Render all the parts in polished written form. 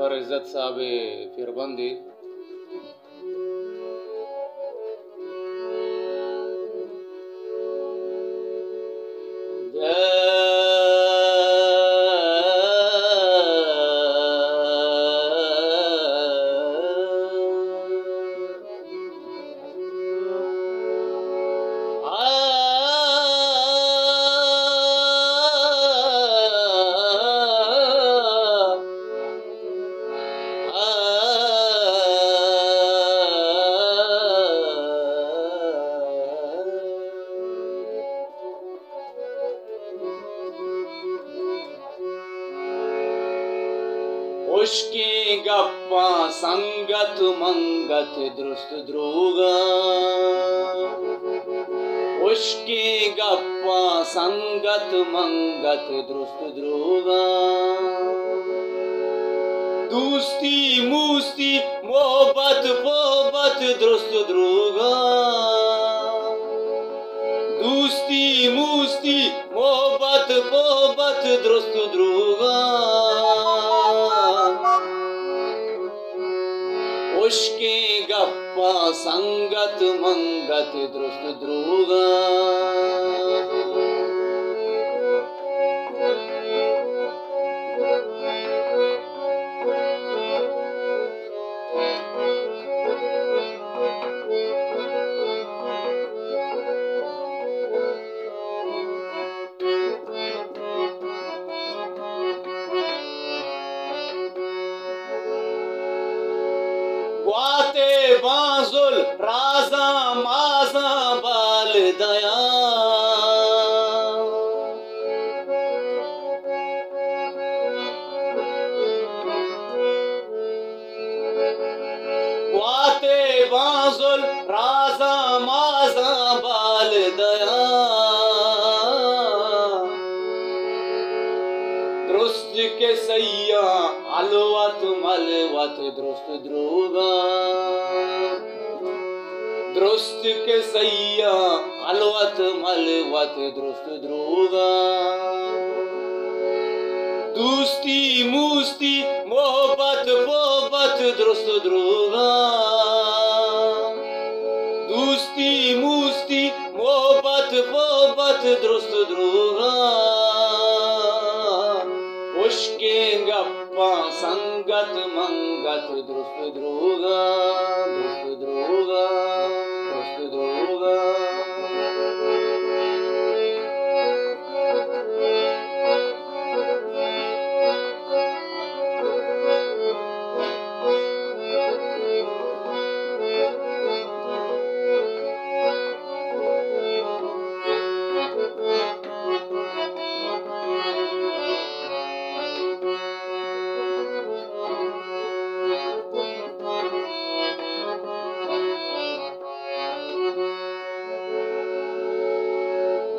जाफर इज्जत साहब फिरबंदी उसकी गप्पा संगत मंगत दुरुस्त द्रोगा उसकी गप्पा संगत मंगत दुरुस्त द्रोगा दोस्ती मूस्ती मोहब्बत पोबत दुरुस्त द्रोगा दोस्ती मूस्ती मोहब्बत पोबत दुरुस्त द्रोगा उसकी गप्पा संगत मंगत दुरुस्त द्रोगा वाते बाजुल राजा माजा बाल दया वाते बाजुल राजा माजा बाल दया दुरुस्त के सैया अलवत मलवत दुरुस्त द्रोगा दुरुस्त के सैया अलवत मलवत दुरुस्त द्रोगा दोस्ती मूस्ती मोहब्बत पोबत दुरुस्त द्रोगा दोस्ती मूस्ती मोहब्बत पोबत दुरुस्त द्रोगा उसके गप्पा संगत मंगत दुरुस्त द्रोगा दुरुस्त द्रोगा दुरुस्त द्रोगा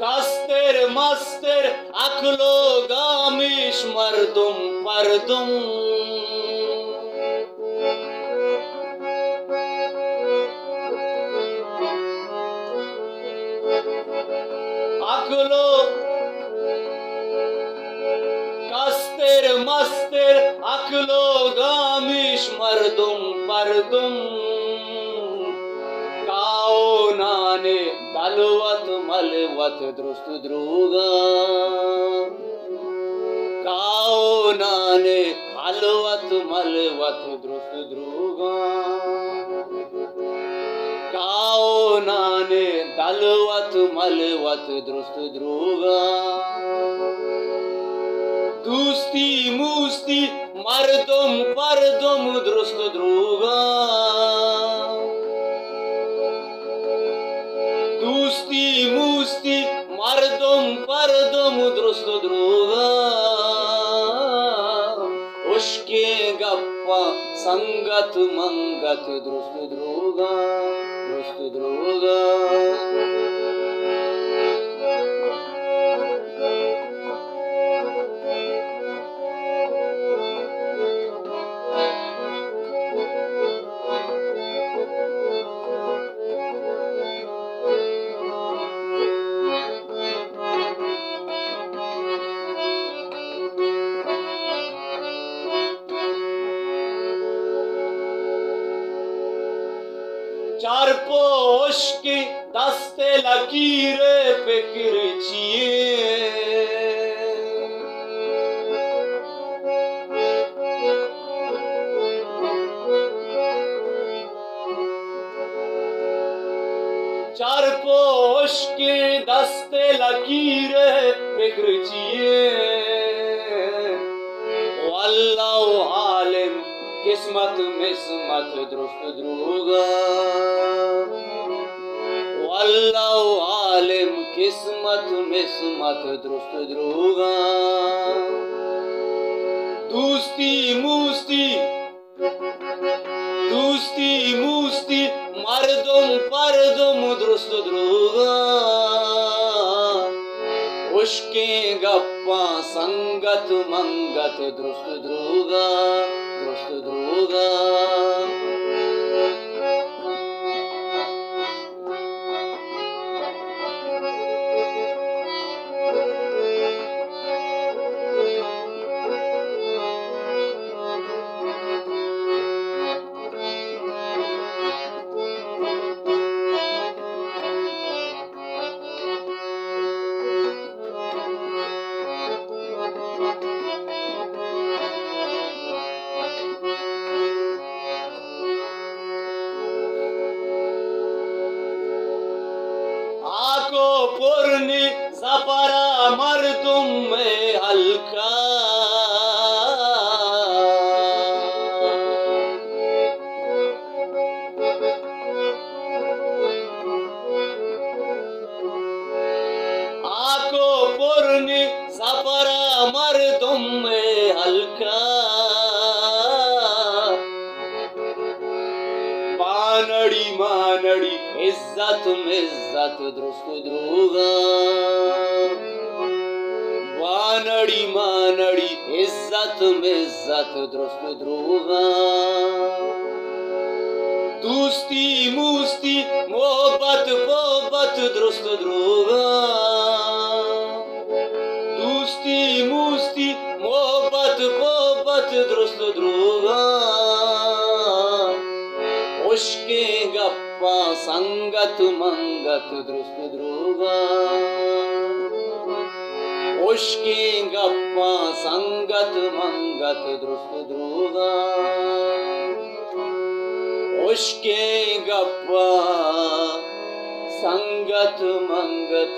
कस्तर मस्तर अखलो गामिश मर्दुम परदुम अखलो कस्तर मस्तर अखलो गामिश मर्दुम परदुम काओ नाने दलवत मलवत दुरुस्त द्रोगा काओ नाने अलवत मलवत दुरुस्त द्रोगा काओ नाने दलवत मलवत दुरुस्त द्रोगा दोस्ती मूस्ती मर्दुम परदुम दुरुस्त द्रोगा दोस्ती मूस्ती मर्दुम परदुम दुरुस्त द्रोगा उसके गप्पा संगत मंगत दुरुस्त द्रोगा दुरुस्त द्रोगा उश्के दस्ते लकीरें पे किरचिए, चार पोश के दस्ते लकीरें पे किरचिए, अल्लाह आलिम किस्मत मिस्मत दुरुस्त दुरूगा, अल्लाह आलिम किस्मत मिस्मत दुरुस्त दुरूगा। दोस्ती मुस्ती दोस्ती मुस्ती मर्दम परदम दुरुस्त दुरूगा, उश्के गप्पा संगत मंगत दुरुस्त दुरूगा, दुरुस्त दुरूगा। आको पुरनी सपरा मर्दुम में हल्का, आको पुरनी सपरा मर्दुम में हल्का, मानड़ी मानड़ी इज्जत मिज्जत दुरुस्त दुरूगा, मानड़ी मानड़ी इज्जत मिज्जत दुरुस्त दुरूगा। दोस्ती मुस्ती मोहब्बत मोहब्बत दुरुस्त दुरूगा, दोस्ती मुस्ती मोहब्बत मोहब्बत दुरुस्त दुरूगा। उश्के गप्पा संगत मंगत दुरुस्त दुरूगा, उश्के गप्पा संगत मंगत दुरुस्त दुरूगा, उश्के गप्पा संगत मंगत